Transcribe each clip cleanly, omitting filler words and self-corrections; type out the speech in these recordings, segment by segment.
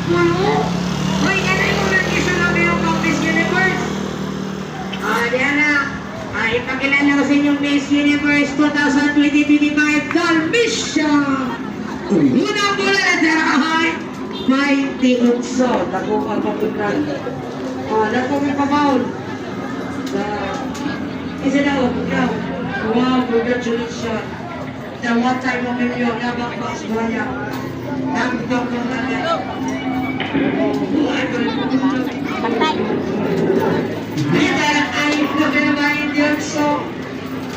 pulo. Hoy, ganay mo lang isa na mayroong pang Miss Universe. Diyan na. Ipakilala ko sa inyong Miss Universe 2020-2025 Dalmisha. Unang bola na tarahay. 28. Naku, magpapunlan. Naku, magpapaul. Isa na, ikaw. Wow, congratulations. The one time of your nabakbas mo niya. Nagdok mo na niya. Nagdara ay pagkanabahin din so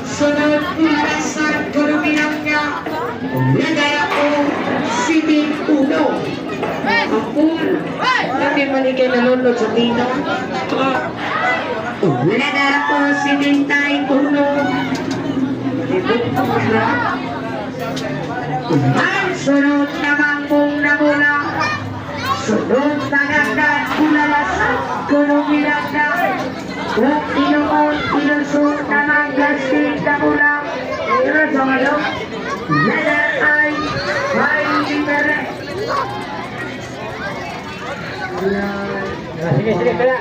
sunod ulasan kuruminang niya. Nagdara ko siting uno. Apul. Kami maligay nalunod sa tino. Nagdara ko siting tayo uno. Ang sunod naman kong nabula. Sunod na ganda, ulalasan, kulong nilanda. Kung inoon, ilusot naman gasing na ulang. Pero sa malo, nada ay may libere. Sige, kaya.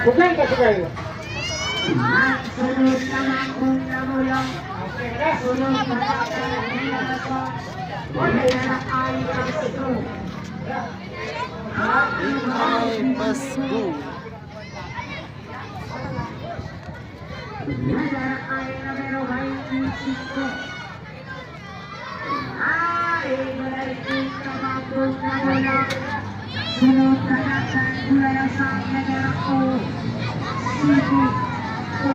Bukan ka sa kayo. Sunod naman kong nabula. Sunod na ganda, ulalasan. Nada ay Pasko. Ay, Pasko. Nada ay numero 25. Ay, malaking kamapong nabula. Sunod na ganda, ulalasan. Nada ko. Sige.